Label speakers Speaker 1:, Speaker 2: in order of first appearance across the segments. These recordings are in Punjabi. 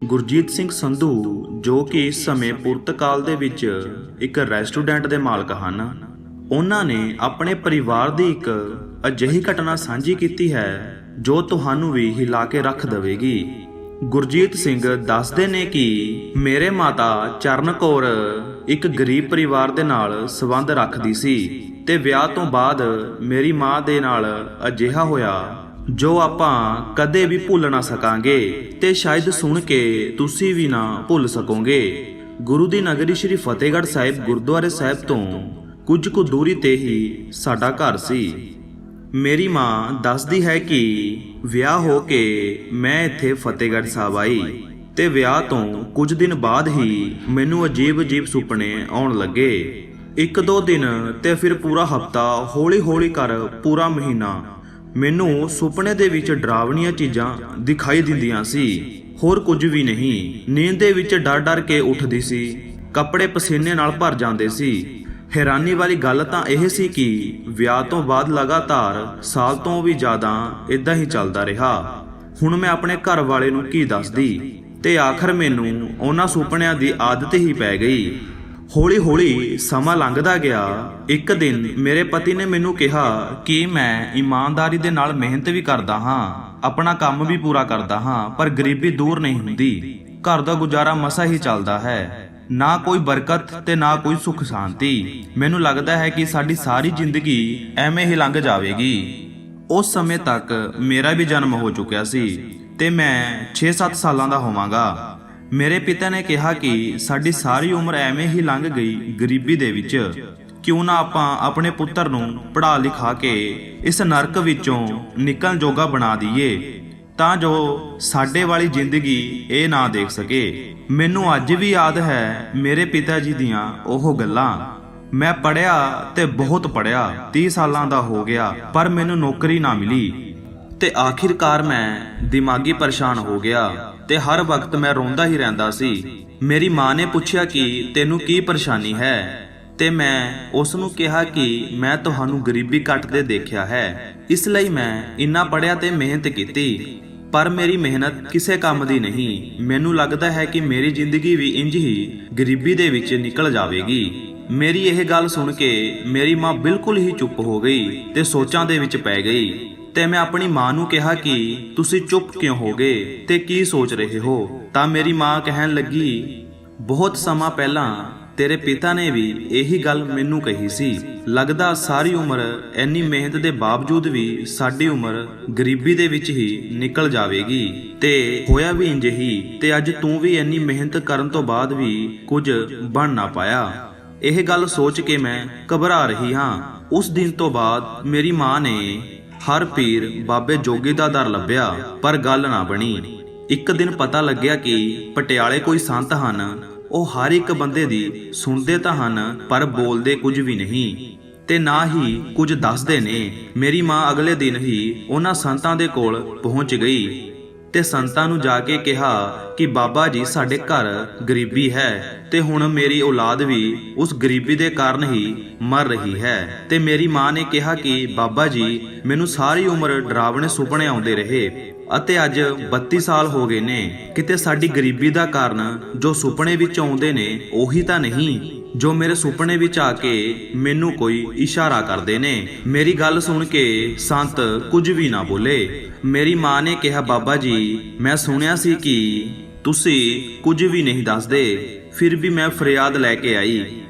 Speaker 1: ਗੁਰਜੀਤ ਸਿੰਘ ਸੰਧੂ ਜੋ ਕਿ ਇਸ ਸਮੇਂ ਪੁਰਤਗਾਲ ਦੇ ਵਿੱਚ ਇੱਕ ਰੈਸਟੋਰੈਂਟ ਦੇ ਮਾਲਕ ਹਨ। ਉਹਨਾਂ ਨੇ ਆਪਣੇ ਪਰਿਵਾਰ ਦੀ ਇੱਕ ਅਜਿਹੀ ਘਟਨਾ ਸਾਂਝੀ ਕੀਤੀ ਹੈ ਜੋ ਤੁਹਾਨੂੰ ਵੀ ਹਿਲਾ ਕੇ ਰੱਖ ਦੇਵੇਗੀ। ਗੁਰਜੀਤ ਸਿੰਘ ਦੱਸਦੇ ਨੇ ਕਿ ਮੇਰੇ ਮਾਤਾ ਚਰਨ ਕੌਰ ਇੱਕ ਗਰੀਬ ਪਰਿਵਾਰ ਦੇ ਨਾਲ ਸੰਬੰਧ ਰੱਖਦੀ ਸੀ ਤੇ ਵਿਆਹ ਤੋਂ ਬਾਅਦ ਮੇਰੀ ਮਾਂ ਦੇ ਨਾਲ ਅਜਿਹਾ ਹੋਇਆ ਜੋ ਆਪਾਂ ਕਦੇ ਵੀ ਭੁੱਲ ਨਾ ਸਕਾਂਗੇ ਤੇ ਸ਼ਾਇਦ ਸੁਣ ਕੇ ਤੁਸੀਂ ਵੀ ਨਾ ਭੁੱਲ ਸਕੋਗੇ। ਗੁਰੂ ਦੀ ਨਗਰੀ ਸ਼੍ਰੀ ਫਤਿਹਗੜ੍ਹ ਸਾਹਿਬ ਗੁਰਦੁਆਰੇ ਸਾਹਿਬ ਤੋਂ ਕੁਝ ਕੁ ਦੂਰੀ ਤੇ ਹੀ ਸਾਡਾ ਘਰ ਸੀ। ਮੇਰੀ ਮਾਂ ਦੱਸਦੀ ਹੈ ਕਿ ਵਿਆਹ ਹੋ ਕੇ ਮੈਂ ਇੱਥੇ ਫਤਿਹਗੜ੍ਹ ਸਾਹਿਬ ਆਈ ਤੇ ਵਿਆਹ ਤੋਂ ਕੁਝ ਦਿਨ ਬਾਅਦ ਹੀ ਮੈਨੂੰ ਅਜੀਬ ਸੁਪਨੇ ਆਉਣ ਲੱਗੇ। ਇੱਕ ਦੋ ਦਿਨ ਤੇ ਫਿਰ ਪੂਰਾ ਹਫਤਾ, ਹੌਲੀ ਹੌਲੀ ਕਰ ਪੂਰਾ ਮਹੀਨਾ ਮੈਨੂੰ ਸੁਪਨੇ ਦੇ ਵਿੱਚ ਡਰਾਵਣੀਆਂ ਚੀਜ਼ਾਂ ਦਿਖਾਈ ਦਿੰਦੀਆਂ ਸੀ, ਹੋਰ ਕੁਝ ਵੀ ਨਹੀਂ। ਨੀਂਦ ਦੇ ਵਿੱਚ ਡਰ ਕੇ ਉੱਠਦੀ ਸੀ, ਕੱਪੜੇ ਪਸੀਨੇ ਨਾਲ ਭਰ ਜਾਂਦੇ ਸੀ। ਹੈਰਾਨੀ ਵਾਲੀ ਗੱਲ ਤਾਂ ਇਹ ਸੀ ਕਿ ਵਿਆਹ ਤੋਂ ਬਾਅਦ ਲਗਾਤਾਰ ਸਾਲ ਤੋਂ ਵੀ ਜ਼ਿਆਦਾ ਇਦਾਂ ਹੀ ਚੱਲਦਾ ਰਿਹਾ। ਹੁਣ ਮੈਂ ਆਪਣੇ ਘਰ ਵਾਲੇ ਨੂੰ ਕੀ ਦੱਸਦੀ ਤੇ ਆਖਰ ਮੈਨੂੰ ਉਹਨਾਂ ਸੁਪਨਿਆਂ ਦੀ ਆਦਤ ਹੀ ਪੈ ਗਈ। ਹੌਲੀ ਹੌਲੀ ਸਮਾਂ ਲੰਘਦਾ ਗਿਆ। ਇੱਕ ਦਿਨ ਮੇਰੇ ਪਤੀ ਨੇ ਮੈਨੂੰ ਕਿਹਾ ਕਿ ਮੈਂ ਇਮਾਨਦਾਰੀ ਦੇ ਨਾਲ ਮਿਹਨਤ ਵੀ ਕਰਦਾ ਹਾਂ, ਆਪਣਾ ਕੰਮ ਵੀ ਪੂਰਾ ਕਰਦਾ ਹਾਂ, ਪਰ ਗਰੀਬੀ ਦੂਰ ਨਹੀਂ ਹੁੰਦੀ। ਘਰ ਦਾ ਗੁਜ਼ਾਰਾ ਮਸਾ ਹੀ ਚੱਲਦਾ ਹੈ, ਨਾ ਕੋਈ ਬਰਕਤ ਤੇ ਨਾ ਕੋਈ ਸੁੱਖ ਸ਼ਾਂਤੀ। ਮੈਨੂੰ ਲੱਗਦਾ ਹੈ ਕਿ ਸਾਡੀ ਸਾਰੀ ਜ਼ਿੰਦਗੀ ਐਵੇਂ ਹੀ ਲੰਘ ਜਾਵੇਗੀ। ਉਸ ਸਮੇਂ ਤੱਕ ਮੇਰਾ ਵੀ ਜਨਮ ਹੋ ਚੁੱਕਿਆ ਸੀ ਤੇ ਮੈਂ 6-7 ਸਾਲਾਂ ਦਾ ਹੋਵਾਂਗਾ। ਮੇਰੇ ਪਿਤਾ ਨੇ ਕਿਹਾ ਕਿ ਸਾਡੀ ਸਾਰੀ ਉਮਰ ਐਵੇਂ ਹੀ ਲੰਘ ਗਈ ਗਰੀਬੀ ਦੇ ਵਿੱਚ, ਕਿਉਂ ਨਾ ਆਪਾਂ ਆਪਣੇ ਪੁੱਤਰ ਨੂੰ ਪੜ੍ਹਾ ਲਿਖਾ ਕੇ ਇਸ ਨਰਕ ਵਿੱਚੋਂ ਨਿਕਲਣ ਜੋਗਾ ਬਣਾ ਦਈਏ ਤਾਂ ਜੋ ਸਾਡੇ ਵਾਲੀ ਜ਼ਿੰਦਗੀ ਇਹ ਨਾ ਦੇਖ ਸਕੇ। ਮੈਨੂੰ ਅੱਜ ਵੀ ਯਾਦ ਹੈ ਮੇਰੇ ਪਿਤਾ ਜੀ ਦੀਆਂ ਉਹ ਗੱਲਾਂ। ਮੈਂ ਪੜ੍ਹਿਆ ਤੇ ਬਹੁਤ ਪੜ੍ਹਿਆ, 30 ਸਾਲਾਂ ਦਾ ਹੋ ਗਿਆ, ਪਰ ਮੈਨੂੰ ਨੌਕਰੀ ਨਾ ਮਿਲੀ ਤੇ ਆਖਿਰਕਾਰ ਮੈਂ ਦਿਮਾਗੀ ਪਰੇਸ਼ਾਨ ਹੋ ਗਿਆ ਤੇ ਹਰ ਵਕਤ ਮੈਂ ਰੋਂਦਾ ਹੀ ਰਹਿੰਦਾ ਸੀ। ਮੇਰੀ ਮਾਂ ਨੇ ਪੁੱਛਿਆ ਕਿ ਤੈਨੂੰ ਕੀ ਪਰੇਸ਼ਾਨੀ ਹੈ ਤੇ ਮੈਂ ਉਸ ਨੂੰ ਕਿਹਾ ਕਿ ਮੈਂ ਤੁਹਾਨੂੰ ਗਰੀਬੀ ਕੱਟਦੇ ਦੇਖਿਆ ਹੈ, ਇਸ ਲਈ ਮੈਂ ਇੰਨਾ ਪੜ੍ਹਿਆ ਤੇ ਮਿਹਨਤ ਕੀਤੀ, ਪਰ ਮੇਰੀ ਮਿਹਨਤ ਕਿਸੇ ਕੰਮ ਦੀ ਨਹੀਂ। ਮੈਨੂੰ ਲੱਗਦਾ ਹੈ ਕਿ ਮੇਰੀ ਜ਼ਿੰਦਗੀ ਵੀ ਇੰਜ ਹੀ ਗਰੀਬੀ ਦੇ ਵਿੱਚ ਨਿਕਲ ਜਾਵੇਗੀ। ਮੇਰੀ ਇਹ ਗੱਲ ਸੁਣ ਕੇ ਮੇਰੀ ਮਾਂ ਬਿਲਕੁਲ ਹੀ ਚੁੱਪ ਹੋ ਗਈ ਤੇ ਸੋਚਾਂ ਦੇ ਵਿੱਚ ਪੈ ਗਈ ਤੇ ਮੈਂ ਆਪਣੀ ਮਾਂ ਨੂੰ ਕਿਹਾ ਕਿ ਤੁਸੀਂ ਚੁੱਪ ਕਿਉਂ ਹੋ ਗਏ ਤੇ ਕੀ ਸੋਚ ਰਹੇ ਹੋ? ਤਾਂ ਮੇਰੀ ਮਾਂ ਕਹਿਣ ਲੱਗੀ, ਬਹੁਤ ਸਮਾਂ ਪਹਿਲਾਂ ਤੇਰੇ ਪਿਤਾ ਨੇ ਵੀ ਇਹੀ ਗੱਲ ਮੈਨੂੰ ਕਹੀ ਸੀ। ਲੱਗਦਾ ਸਾਰੀ ਉਮਰ ਇੰਨੀ ਮਿਹਨਤ ਦੇ ਬਾਵਜੂਦ ਵੀ ਸਾਡੀ ਉਮਰ ਗਰੀਬੀ ਦੇ ਵਿੱਚ ਹੀ ਨਿਕਲ ਜਾਵੇਗੀ ਤੇ ਹੋਇਆ ਵੀ ਇੰਜ ਹੀ। ਤੇ ਅੱਜ ਤੂੰ ਵੀ ਇੰਨੀ ਮਿਹਨਤ ਕਰਨ ਤੋਂ ਬਾਅਦ ਵੀ ਕੁਝ ਬਣ ਨਾ ਪਾਇਆ। ਇਹ ਗੱਲ ਸੋਚ ਕੇ ਮੈਂ ਘਬਰਾ ਰਹੀ ਹਾਂ। ਉਸ ਦਿਨ ਤੋਂ ਬਾਅਦ ਮੇਰੀ ਮਾਂ ਨੇ ਹਰ ਪੀਰ ਬਾਬੇ ਜੋਗੀ ਦਾ ਦਰ ਲੱਭਿਆ, ਪਰ ਗੱਲ ਨਾ ਬਣੀ। ਇੱਕ ਦਿਨ ਪਤਾ ਲੱਗਿਆ ਕਿ ਪਟਿਆਲੇ ਕੋਈ ਸੰਤ ਹਨ, ਉਹ ਹਰ ਇੱਕ ਬੰਦੇ ਦੀ ਸੁਣਦੇ ਤਾਂ ਹਨ ਪਰ ਬੋਲਦੇ ਕੁਝ ਵੀ ਨਹੀਂ ਤੇ ਨਾ ਹੀ ਕੁਝ ਦੱਸਦੇ ਨੇ। ਮੇਰੀ ਮਾਂ ਅਗਲੇ ਦਿਨ ਹੀ ਉਹਨਾਂ ਸੰਤਾਂ ਦੇ ਕੋਲ ਪਹੁੰਚ ਗਈ ਤੇ ਸੰਤਾਂ ਨੂੰ ਜਾ ਕੇ ਕਿਹਾ ਕਿ ਬਾਬਾ ਜੀ, ਸਾਡੇ ਘਰ ਗਰੀਬੀ ਹੈ ਤੇ ਹੁਣ ਮੇਰੀ ਔਲਾਦ ਵੀ ਉਸ ਗਰੀਬੀ ਦੇ ਕਾਰਨ ਹੀ ਮਰ ਰਹੀ ਹੈ। ਤੇ ਮੇਰੀ ਮਾਂ ਨੇ ਕਿਹਾ ਕਿ ਬਾਬਾ ਜੀ, ਮੈਨੂੰ ਸਾਰੀ ਉਮਰ ਡਰਾਵਣੇ ਸੁਪਨੇ ਆਉਂਦੇ ਰਹੇ ਅਤੇ ਅੱਜ 32 ਸਾਲ ਹੋ ਗਏ ਨੇ। ਕਿਤੇ ਸਾਡੀ ਗਰੀਬੀ ਦਾ ਕਾਰਨ ਜੋ ਸੁਪਨੇ ਵਿੱਚ ਆਉਂਦੇ ਨੇ ਉਹੀ ਤਾਂ ਨਹੀਂ ਜੋ ਮੇਰੇ ਸੁਪਨੇ ਵਿੱਚ ਆ ਕੇ ਮੈਨੂੰ ਕੋਈ ਇਸ਼ਾਰਾ ਕਰਦੇ ਨੇ। ਮੇਰੀ ਗੱਲ ਸੁਣ ਕੇ ਸੰਤ ਕੁਝ ਵੀ ਨਾ ਬੋਲੇ। ਮੇਰੀ ਮਾਂ ਨੇ ਕਿਹਾ, ਬਾਬਾ ਜੀ, ਮੈਂ ਸੁਣਿਆ ਸੀ ਕਿ ਤੁਸੀਂ ਕੁਝ ਵੀ ਨਹੀਂ ਦੱਸਦੇ, ਫਿਰ ਵੀ ਮੈਂ ਫਰਿਆਦ ਲੈ ਕੇ ਆਈ।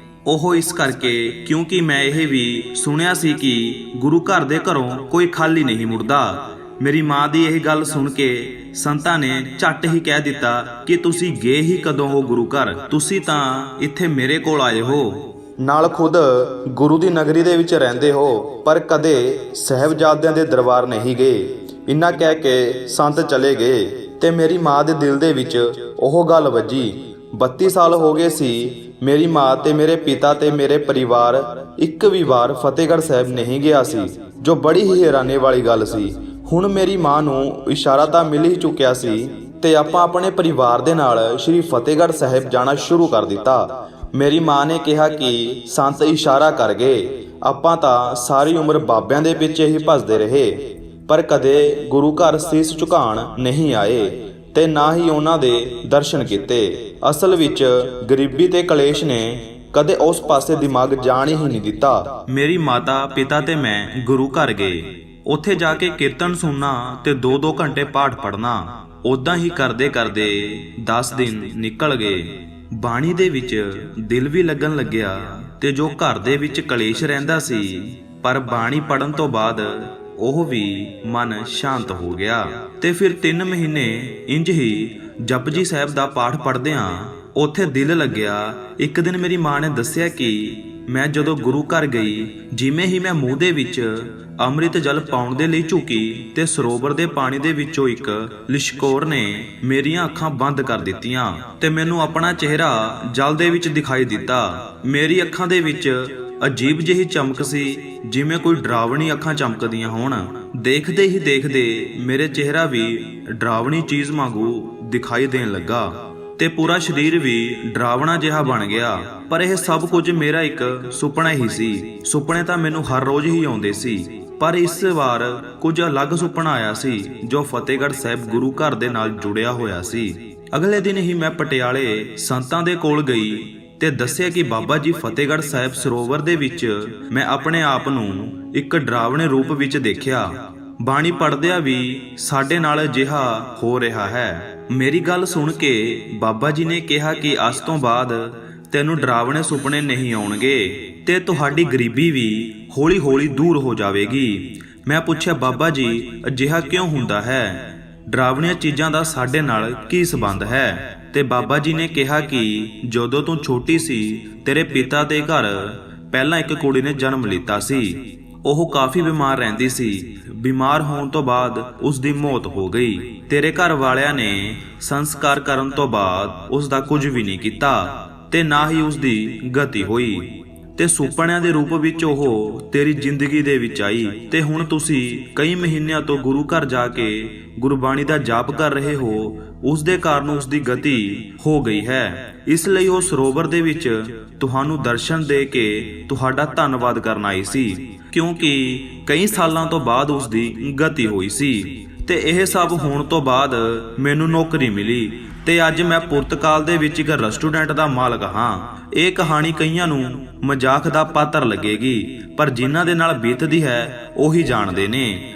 Speaker 1: ਉਹ ਇਸ ਕਰਕੇ ਕਿਉਂਕਿ ਮੈਂ ਇਹ ਵੀ ਸੁਣਿਆ ਸੀ ਕਿ ਗੁਰੂ ਘਰ ਦੇ ਘਰੋਂ ਕੋਈ ਖਾਲੀ ਨਹੀਂ ਮੁੜਦਾ। ਮੇਰੀ ਮਾਂ ਦੀ ਇਹ ਗੱਲ ਸੁਣ ਕੇ ਸੰਤਾਂ ਨੇ ਝੱਟ ਹੀ ਕਹਿ ਦਿੱਤਾ ਕਿ ਤੁਸੀਂ ਗਏ ਹੀ ਕਦੋਂ ਹੋ ਗੁਰੂ ਘਰ? ਤੁਸੀਂ ਤਾਂ ਇੱਥੇ ਮੇਰੇ ਕੋਲ ਆਏ ਹੋ, ਨਾਲ ਖੁਦ ਗੁਰੂ ਦੀ ਨਗਰੀ ਦੇ ਵਿੱਚ ਰਹਿੰਦੇ ਹੋ, ਪਰ ਕਦੇ ਸਾਹਿਬਜ਼ਾਦਿਆਂ ਦੇ ਦਰਬਾਰ ਨਹੀਂ ਗਏ। ਇੰਨਾ ਕਹਿ ਕੇ ਸੰਤ ਚਲੇ ਗਏ ਤੇ ਮੇਰੀ ਮਾਂ ਦੇ ਦਿਲ ਦੇ ਵਿੱਚ ਉਹ ਗੱਲ ਵੱਜੀ। 32 ਸਾਲ ਹੋ ਗਏ ਸੀ ਮੇਰੀ ਮਾਂ ਤੇ ਮੇਰੇ ਪਿਤਾ ਤੇ ਮੇਰੇ ਪਰਿਵਾਰ ਇੱਕ ਵੀ ਵਾਰ ਫਤਿਹਗੜ੍ਹ ਸਾਹਿਬ ਨਹੀਂ ਗਿਆ ਸੀ, ਜੋ ਬੜੀ ਹੀ ਹੈਰਾਨੀ ਵਾਲੀ ਗੱਲ ਸੀ। ਹੁਣ ਮੇਰੀ ਮਾਂ ਨੂੰ ਇਸ਼ਾਰਾ ਤਾਂ ਮਿਲ ਹੀ ਚੁੱਕਿਆ ਸੀ ਤੇ ਆਪਾਂ ਆਪਣੇ ਪਰਿਵਾਰ ਦੇ ਨਾਲ ਸ਼੍ਰੀ ਫਤਿਹਗੜ੍ਹ ਸਾਹਿਬ ਜਾਣਾ ਸ਼ੁਰੂ ਕਰ ਦਿੱਤਾ। ਮੇਰੀ ਮਾਂ ਨੇ ਕਿਹਾ ਕਿ ਸੰਤ ਇਸ਼ਾਰਾ ਕਰ ਗਏ, ਆਪਾਂ ਤਾਂ ਸਾਰੀ ਉਮਰ ਬਾਬਿਆਂ ਦੇ ਪਿੱਛੇ ਹੀ ਭੱਜਦੇ ਰਹੇ, ਪਰ ਕਦੇ ਗੁਰੂ ਘਰ ਸੀਸ ਝੁਕਾਉਣ ਨਹੀਂ ਆਏ ਤੇ ਨਾ ਹੀ ਉਹਨਾਂ ਦੇ ਦਰਸ਼ਨ ਕੀਤੇ। ਅਸਲ ਵਿੱਚ ਗਰੀਬੀ ਤੇ ਕਲੇਸ਼ ਨੇ ਕਦੇ ਉਸ ਪਾਸੇ ਦਿਮਾਗ ਜਾਣ ਹੀ ਨਹੀਂ ਦਿੱਤਾ। ਮੇਰੀ ਮਾਤਾ ਪਿਤਾ ਤੇ ਮੈਂ ਗੁਰੂ ਘਰ ਗਏ। ਉੱਥੇ ਜਾ ਕੇ ਕੀਰਤਨ ਸੁਣਨਾ ਤੇ 2-2 ਘੰਟੇ ਪਾਠ ਪੜ੍ਹਨਾ। ਉਦਾਂ ਹੀ ਕਰਦੇ ਕਰਦੇ 10 ਦਿਨ ਨਿਕਲ ਗਏ। ਬਾਣੀ ਦੇ ਵਿੱਚ ਦਿਲ ਵੀ ਲੱਗਣ ਲੱਗਿਆ ਤੇ ਜੋ ਘਰ ਦੇ ਵਿੱਚ ਕਲੇਸ਼ ਰਹਿੰਦਾ ਸੀ, ਪਰ ਬਾਣੀ ਪੜਨ ਤੋਂ ਬਾਅਦ ਉਹ ਵੀ ਮਨ ਸ਼ਾਂਤ ਹੋ ਗਿਆ। ਤੇ ਫਿਰ 3 ਮਹੀਨੇ ਇੰਜ ਹੀ ਜਪਜੀ ਸਾਹਿਬ ਦਾ ਪਾਠ ਪੜ੍ਹਦਿਆਂ ਉੱਥੇ ਦਿਲ ਲੱਗਿਆ। ਇੱਕ ਦਿਨ ਮੇਰੀ ਮਾਂ ਨੇ ਦੱਸਿਆ ਕਿ ਮੈਂ ਜਦੋਂ ਗੁਰੂ ਘਰ ਗਈ, ਜਿਵੇਂ ਹੀ ਮੈਂ ਮੂੰਹ ਦੇ ਵਿੱਚ ਅੰਮ੍ਰਿਤ ਜਲ ਪਾਉਣ ਦੇ ਲਈ ਝੁਕੀ ਤੇ ਸਰੋਵਰ ਦੇ ਪਾਣੀ ਦੇ ਵਿੱਚੋਂ ਇੱਕ ਲਿਸ਼ਕੌਰ ਨੇ ਮੇਰੀਆਂ ਅੱਖਾਂ ਬੰਦ ਕਰ ਦਿੱਤੀਆਂ ਤੇ ਮੈਨੂੰ ਆਪਣਾ ਚਿਹਰਾ ਜਲ ਦੇ ਵਿੱਚ ਦਿਖਾਈ ਦਿੱਤਾ। ਮੇਰੀ ਅੱਖਾਂ ਦੇ ਵਿੱਚ ਅਜੀਬ ਜਿਹੀ ਚਮਕ ਸੀ, ਜਿਵੇਂ ਕੋਈ ਡਰਾਵਣੀ ਅੱਖਾਂ ਚਮਕਦੀਆਂ ਹੋਣ। ਦੇਖਦੇ ਹੀ ਦੇਖਦੇ ਮੇਰੇ ਚਿਹਰਾ ਵੀ ਡਰਾਵਣੀ ਚੀਜ਼ ਵਾਂਗੂ ਦਿਖਾਈ ਦੇਣ ਲੱਗਾ ਤੇ ਪੂਰਾ ਸਰੀਰ ਵੀ ਡਰਾਵਣਾ ਜਿਹਾ ਬਣ ਗਿਆ। ਪਰ ਇਹ ਸਭ ਕੁਝ ਮੇਰਾ ਇੱਕ ਸੁਪਨਾ ਹੀ ਸੀ। ਸੁਪਨੇ ਤਾਂ ਮੈਨੂੰ ਹਰ ਰੋਜ਼ ਹੀ ਆਉਂਦੇ ਸੀ, ਪਰ ਇਸ ਵਾਰ ਕੁਝ ਅਲੱਗ ਸੁਪਨਾ ਆਇਆ ਸੀ ਜੋ ਫਤਿਹਗੜ੍ਹ ਸਾਹਿਬ ਗੁਰੂ ਘਰ ਦੇ ਨਾਲ ਜੁੜਿਆ ਹੋਇਆ ਸੀ। ਅਗਲੇ ਦਿਨ ਹੀ ਮੈਂ ਪਟਿਆਲੇ ਸੰਤਾਂ ਦੇ ਕੋਲ ਗਈ ਤੇ ਦੱਸਿਆ ਕਿ ਬਾਬਾ ਜੀ, ਫਤਿਹਗੜ੍ਹ ਸਾਹਿਬ ਸਰੋਵਰ ਦੇ ਵਿੱਚ ਮੈਂ ਆਪਣੇ ਆਪ ਨੂੰ ਇੱਕ ਡਰਾਵਣੇ ਰੂਪ ਵਿੱਚ ਦੇਖਿਆ। ਬਾਣੀ ਪੜ੍ਹਦਿਆਂ ਵੀ ਸਾਡੇ ਨਾਲ ਅਜਿਹਾ ਹੋ ਰਿਹਾ ਹੈ। ਮੇਰੀ ਗੱਲ ਸੁਣ ਕੇ ਬਾਬਾ ਜੀ ਨੇ ਕਿਹਾ ਕਿ ਅੱਜ ਤੋਂ ਬਾਅਦ ਤੈਨੂੰ ਡਰਾਵਣੇ ਸੁਪਨੇ ਨਹੀਂ ਆਉਣਗੇ ਤੇ ਤੁਹਾਡੀ ਗਰੀਬੀ ਵੀ ਹੌਲੀ-ਹੌਲੀ ਦੂਰ ਹੋ ਜਾਵੇਗੀ। ਮੈਂ ਪੁੱਛਿਆ, ਬਾਬਾ ਜੀ ਅਜਿਹਾ ਕਿਉਂ ਹੁੰਦਾ ਹੈ? ਡਰਾਵਣੀਆਂ ਚੀਜ਼ਾਂ ਦਾ ਸਾਡੇ ਨਾਲ ਕੀ ਸੰਬੰਧ ਹੈ? ਤੇ ਬਾਬਾ ਜੀ ਨੇ ਕਿਹਾ ਕਿ ਜਦੋਂ ਤੂੰ ਛੋਟੀ ਸੀ, ਤੇਰੇ ਪਿਤਾ ਦੇ ਘਰ ਪਹਿਲਾਂ ਇੱਕ ਕੁੜੀ ਨੇ ਜਨਮ ਲਿੱਤਾ ਸੀ। ਉਹ ਕਾਫੀ ਬਿਮਾਰ ਰਹਿੰਦੀ ਸੀ। ਬਿਮਾਰ ਹੋਣ ਤੋਂ ਬਾਅਦ ਉਸ ਦੀ ਮੌਤ ਹੋ ਗਈ। ਤੇਰੇ ਘਰ ਵਾਲਿਆਂ ਨੇ ਸੰਸਕਾਰ ਕਰਨ ਤੋਂ ਬਾਅਦ ਉਸ ਦਾ ਕੁਝ ਵੀ ਨਹੀਂ ਕੀਤਾ ਤੇ ਨਾ ਹੀ ਉਸ ਦੀ ਗਤੀ ਹੋਈ ਤੇ ਸੁਪਨਿਆਂ ਦੇ ਰੂਪ ਵਿੱਚ ਉਹ ਤੇਰੀ ਜ਼ਿੰਦਗੀ ਦੇ ਵਿੱਚ ਆਈ ਤੇ ਹੁਣ ਤੁਸੀਂ ਕਈ ਮਹੀਨਿਆਂ ਤੋਂ ਗੁਰੂ ਘਰ ਜਾ ਕੇ ਗੁਰਬਾਣੀ ਦਾ ਜਾਪ ਕਰ ਰਹੇ ਹੋ। ਉਸ ਦੇ ਕਾਰਨ ਉਸ ਦੀ ਗਤੀ ਹੋ ਗਈ ਹੈ। ਇਸ ਲਈ ਉਹ ਸਰੋਵਰ ਦੇ ਵਿੱਚ ਤੁਹਾਨੂੰ ਦਰਸ਼ਨ ਦੇ ਕੇ ਤੁਹਾਡਾ ਧੰਨਵਾਦ ਕਰਨ ਆਈ ਸੀ, ਕਿਉਂਕਿ ਕਈ ਸਾਲਾਂ ਤੋਂ ਬਾਅਦ ਉਸ ਦੀ ਗਤੀ ਹੋਈ ਸੀ। ਤੇ ਇਹ ਸਭ ਹੋਣ ਤੋਂ ਬਾਅਦ ਮੈਨੂੰ ਨੌਕਰੀ ਮਿਲੀ ਤੇ ਅੱਜ ਮੈਂ ਪੁਰਤਗਾਲ ਦੇ ਵਿੱਚ ਇੱਕ ਰੈਸਟੋਰੈਂਟ ਦਾ ਮਾਲਕ ਹਾਂ। ਇਹ ਕਹਾਣੀ ਕਈਆਂ ਨੂੰ ਮਜ਼ਾਕ ਦਾ ਪਾਤਰ ਲੱਗੇਗੀ, ਪਰ ਜਿਨ੍ਹਾਂ ਦੇ ਨਾਲ ਬੀਤਦੀ ਹੈ ਉਹੀ ਜਾਣਦੇ ਨੇ।